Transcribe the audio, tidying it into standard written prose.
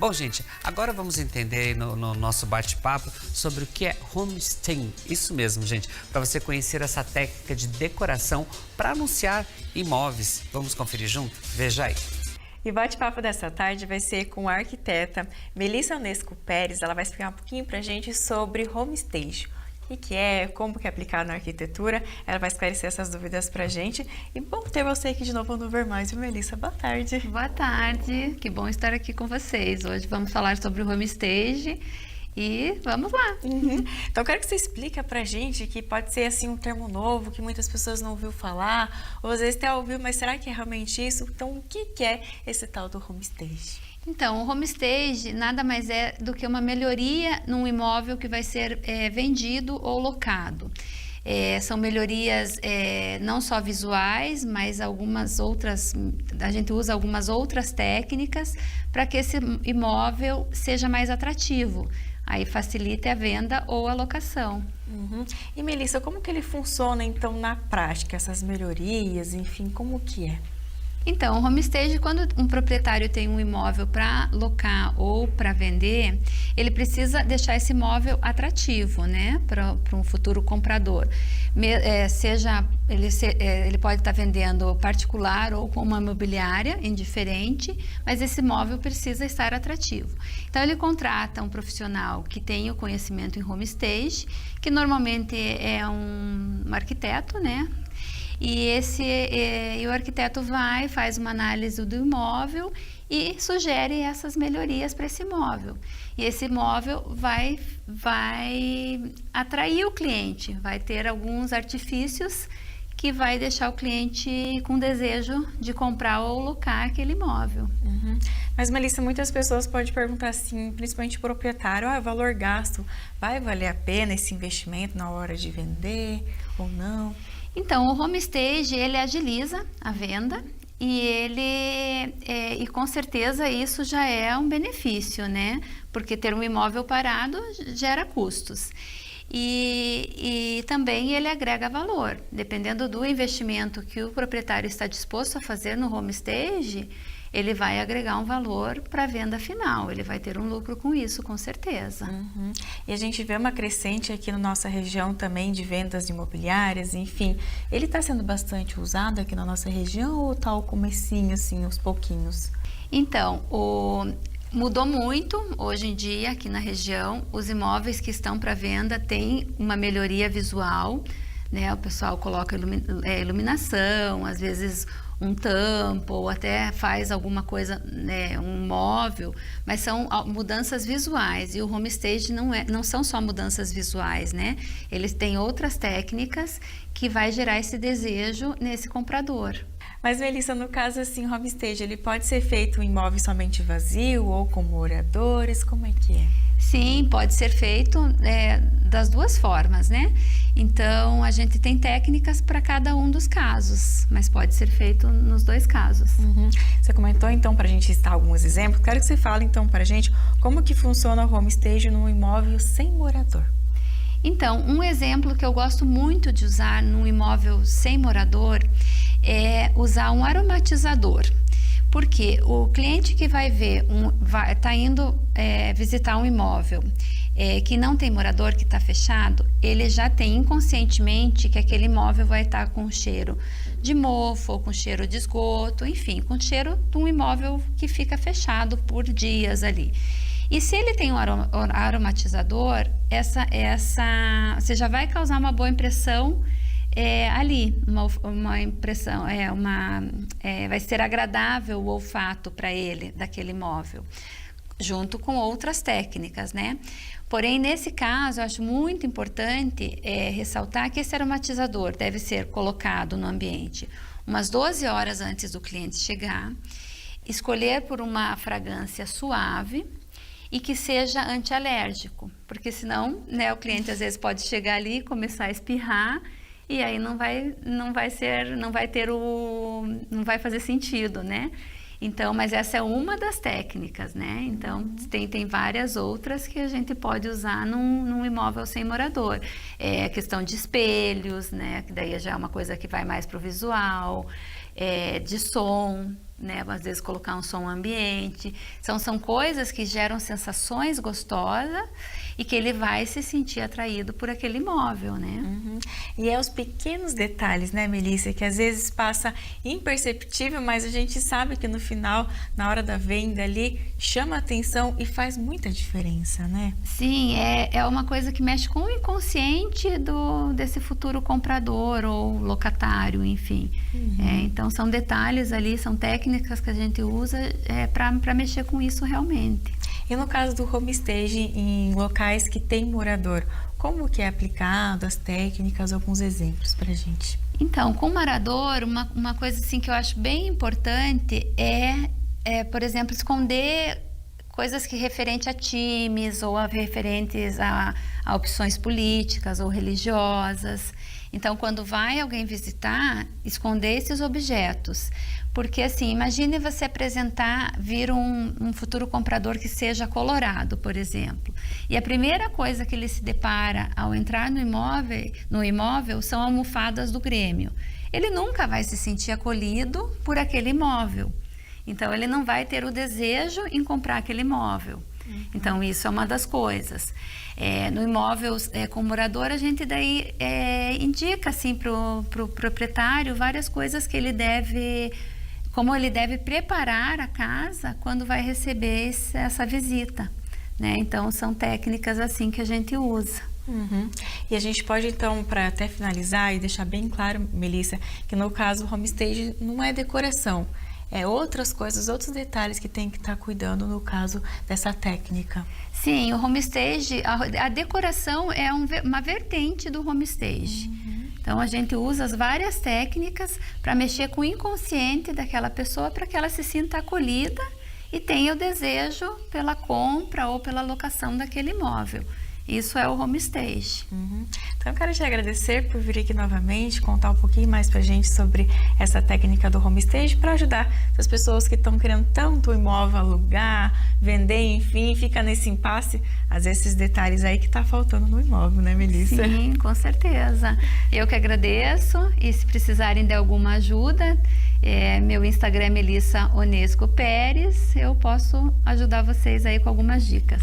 Bom, gente, agora vamos entender no nosso bate-papo sobre o que é homestaging. Isso mesmo, gente, para você conhecer essa técnica de decoração para anunciar imóveis. Vamos conferir junto? Veja aí. E o bate-papo dessa tarde vai ser com a arquiteta Melissa Onesco Pérez. Ela vai explicar um pouquinho pra gente sobre homestaging. O que é, como que é aplicado na arquitetura. Ela vai esclarecer essas dúvidas pra gente. E bom ter você aqui de novo no Ver Mais, viu, Melissa? Boa tarde. Boa tarde, que bom estar aqui com vocês. Hoje vamos falar sobre o homestaging e vamos lá. Então eu quero que você explique pra gente, que pode ser assim um termo novo, que muitas pessoas não ouviram falar, ou às vezes até ouviu, mas será que é realmente isso? Então o que é esse tal do homestaging? Então, o homestaging nada mais é do que uma melhoria num imóvel que vai ser vendido ou locado. São melhorias não só visuais, mas algumas outras, a gente usa algumas outras técnicas para que esse imóvel seja mais atrativo. Aí facilita a venda ou a locação. E Melissa, como que ele funciona então na prática, essas melhorias, enfim, como que é? Então, o homestaging, quando um proprietário tem um imóvel para locar ou para vender, ele precisa deixar esse imóvel atrativo, né, para um futuro comprador. Ele pode estar vendendo particular ou com uma imobiliária, indiferente, mas esse imóvel precisa estar atrativo. Então, ele contrata um profissional que tem o conhecimento em homestaging, que normalmente é um arquiteto, né? E o arquiteto faz uma análise do imóvel e sugere essas melhorias para esse imóvel. E esse imóvel vai atrair o cliente, vai ter alguns artifícios que vai deixar o cliente com desejo de comprar ou locar aquele imóvel. Mas, Melissa, muitas pessoas podem perguntar assim, principalmente o proprietário, o valor gasto, vai valer a pena esse investimento na hora de vender ou não? Então, o homestaging, ele agiliza a venda e e com certeza isso já é um benefício, né? Porque ter um imóvel parado gera custos. E também ele agrega valor. Dependendo do investimento que o proprietário está disposto a fazer no homestaging, ele vai agregar um valor para a venda final, ele vai ter um lucro com isso, com certeza. E a gente vê uma crescente aqui na nossa região também de vendas de imobiliárias, enfim. Ele está sendo bastante usado aqui na nossa região ou está ao comecinho, assim, aos pouquinhos? Então, mudou muito hoje em dia aqui na região, os imóveis que estão para venda têm uma melhoria visual, né? O pessoal coloca iluminação, às vezes um tampo, ou até faz alguma coisa, né, um móvel, mas são mudanças visuais. E o homestaging não são só mudanças visuais, né? Eles têm outras técnicas que vai gerar esse desejo nesse comprador. Mas, Melissa, no caso assim, o homestaging, ele pode ser feito em imóvel somente vazio ou com moradores, como é que é? Sim, pode ser feito das duas formas, né? Então, a gente tem técnicas para cada um dos casos, mas pode ser feito nos dois casos. Você comentou, então, para a gente citar alguns exemplos. Quero que você fale, então, para a gente como que funciona o homestaging num imóvel sem morador. Então, um exemplo que eu gosto muito de usar num imóvel sem morador é usar um aromatizador. Porque o cliente que está indo visitar um imóvel que não tem morador, que está fechado, ele já tem inconscientemente que aquele imóvel vai estar com cheiro de mofo, ou com cheiro de esgoto, enfim, com cheiro de um imóvel que fica fechado por dias ali. E se ele tem um aromatizador, você já vai causar uma boa impressão ali, uma impressão, vai ser agradável o olfato para ele daquele imóvel, junto com outras técnicas, né? Porém, nesse caso, eu acho muito importante ressaltar que esse aromatizador deve ser colocado no ambiente umas 12 horas antes do cliente chegar, escolher por uma fragrância suave e que seja antialérgico, porque senão, né, o cliente às vezes pode chegar ali e começar a espirrar e aí não vai fazer sentido, né? Então, mas essa é uma das técnicas, né? Então, tem várias outras que a gente pode usar num imóvel sem morador. A questão de espelhos, né? Que daí já é uma coisa que vai mais pro visual. de som, né? Às vezes colocar um som ambiente. São coisas que geram sensações gostosas e que ele vai se sentir atraído por aquele imóvel, né? Uhum. E é os pequenos detalhes, né, Melissa, que às vezes passa imperceptível, mas a gente sabe que no final, na hora da venda ali, chama atenção e faz muita diferença, né? Sim, é uma coisa que mexe com o inconsciente desse futuro comprador ou locatário, enfim. Então são detalhes ali, são técnicas que a gente usa para mexer com isso realmente. E no caso do homestage em locais que tem morador, como que é aplicado, as técnicas, alguns exemplos pra gente? Então, com morador, uma coisa assim que eu acho bem importante por exemplo, esconder coisas que referente a times ou referentes a opções políticas ou religiosas. Então, quando vai alguém visitar, esconder esses objetos. Porque assim, imagine você vir um futuro comprador que seja colorado, por exemplo. E a primeira coisa que ele se depara ao entrar no imóvel são almofadas do Grêmio. Ele nunca vai se sentir acolhido por aquele imóvel. Então, ele não vai ter o desejo em comprar aquele imóvel. Então, isso é uma das coisas. No imóvel com morador, a gente daí indica assim, para o proprietário várias coisas que como ele deve preparar a casa quando vai receber essa visita, né? Então, são técnicas assim que a gente usa. E a gente pode então, para até finalizar e deixar bem claro, Melissa, que no caso o homestage não é decoração, é outras coisas, outros detalhes que tem que estar cuidando no caso dessa técnica. Sim, o homestage, a decoração é uma vertente do homestage. Então, a gente usa as várias técnicas para mexer com o inconsciente daquela pessoa para que ela se sinta acolhida e tenha o desejo pela compra ou pela locação daquele imóvel. Isso é o homestage. Então, eu quero te agradecer por vir aqui novamente, contar um pouquinho mais pra gente sobre essa técnica do homestage para ajudar as pessoas que estão querendo tanto o imóvel alugar, vender, enfim, fica nesse impasse, às vezes esses detalhes aí que tá faltando no imóvel, né, Melissa? Sim, com certeza. Eu que agradeço e se precisarem de alguma ajuda, meu Instagram é Melissa Onesco Pérez, eu posso ajudar vocês aí com algumas dicas.